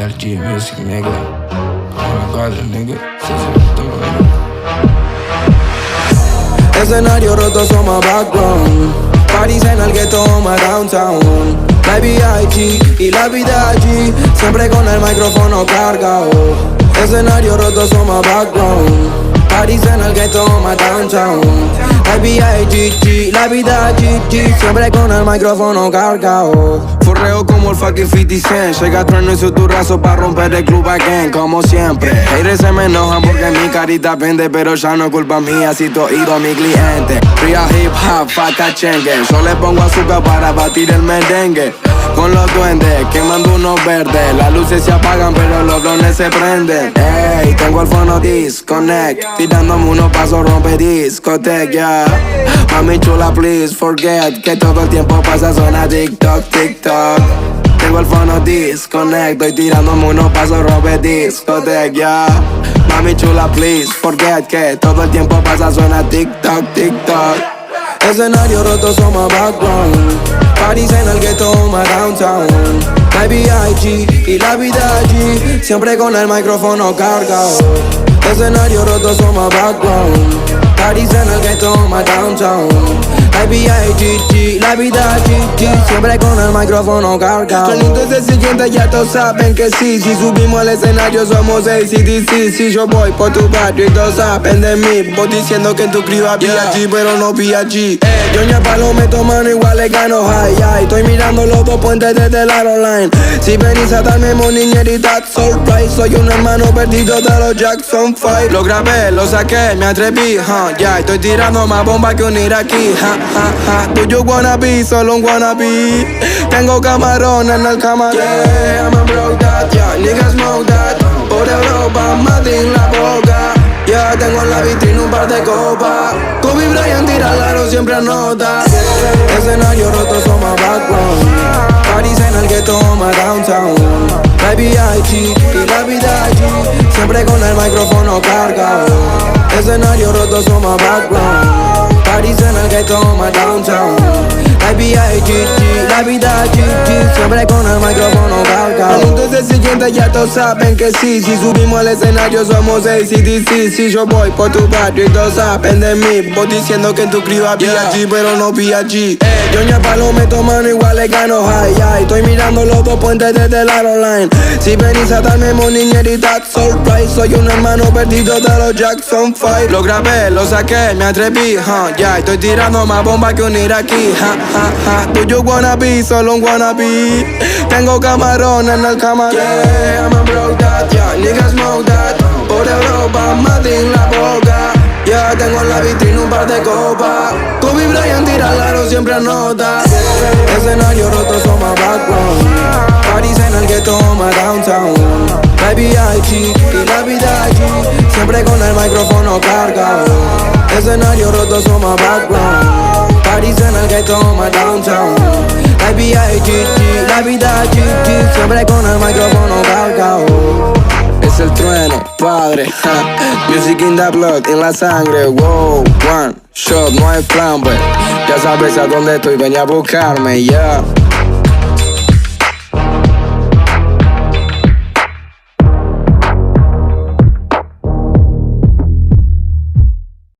BRG Music, nigga. Oh my God, nigga. Se hace todo, nigga. Escenario roto, somos background. París en el ghetto, my downtown. La VIG y la vida allí, siempre con el micrófono cargado. Escenario roto, somos background. París en el ghetto, my downtown. La VIG, la vida GG, siempre con el micrófono cargado. Forreo como el fucking 50 Cent. Llega Trueno y su turrazo pa' romper el club again, como siempre. Haters se me enojan porque mi carita vende, pero ya no es culpa mía si te oído a mi cliente. Real hip hop, faca chengue. Yo le pongo azúcar para batir el merengue. Con los duendes, quemando unos verdes. Las luces se apagan pero los drones se prenden. Ey, tengo el fono disconnect, tirándome unos pasos rompe discoteca, yeah. Mami chula, please forget que todo el tiempo pasa suena TikTok, TikTok. Tengo el fono disconnect, estoy tirándome unos pasos rompe discoteca, yeah. Mami chula, please forget que todo el tiempo pasa suena TikTok, TikTok. Escenario roto, somos background. París en el ghetto, my downtown. La VIG y la vida allí, siempre con el micrófono cargado. Escenario roto, somos background. París en el ghetto, my downtown. La VIG, la vida GG, siempre con el micrófono cargado. Entonces el siguiente ya todos saben que sí. Si subimos al escenario somos ACDC. Si yo voy por tu barrio y todos saben de mí. Vos diciendo que en tu criba VIG, pero no VIG. Yo ni a palo me toman, igual le gano high, high. Estoy mirando los dos puentes desde el aeroline. Si venís a darme money, that's alright. Soy un hermano perdido de los Jackson 5. Lo grabé, lo saqué, me atreví, ya. Estoy tirando más bomba que un iraquí, Do you wanna be, solo un wannabe. Tengo camarón en el camarón. Yeah, I'm a broke that, yeah, niggas smoke that. Por Europa, Madrid la boca. Ya tengo en la vitrina un par de copas. Kobe Bryant tira al aro, siempre anota. Escenario roto, somos background. París en el ghetto, my downtown. La VIG y la vida allí, siempre con el micrófono cargado. Escenario roto, somos background. París en el ghetto, my downtown. La VIG, la vida GG, siempre con el micrófono cargado. Entonces el siguiente ya todos saben que sí. Si subimos al escenario somos ACDC. Si yo voy por tu barrio y todos saben de mí. Vos diciendo que en tu criba VIG, pero no VIG. Yo ni a palo me toman, igual le gano high, high. Estoy mirando los dos puentes desde el aeroline. Si venís a darme money, that's alright. Soy un hermano perdido de los Jackson 5. Lo grabé, lo saqué, me atreví, ya. Estoy tirando más bomba que un iraquí, Do you wanna be, solo un wannabe. Tengo camarón en el camarón. Yeah, I'm a broke that, yeah, niggas smoke that. Por Europa, Madrid la boca. Ya tengo en la vitrina un par de copas. Kobe Bryant tira al aro, siempre anota. Escenario roto, somos background. París en el ghetto, my downtown. La VIG y la vida allí, siempre con el micrófono cargado. Escenario roto, somos background. París en el ghetto, my downtown. La VIG, la vida GG, siempre con el micrófono cargado. Es el trueno, padre, Music in the blood, en la sangre, wow. One shot, no hay plan, pues. Ya sabes a dónde estoy, ven a buscarme, yeah.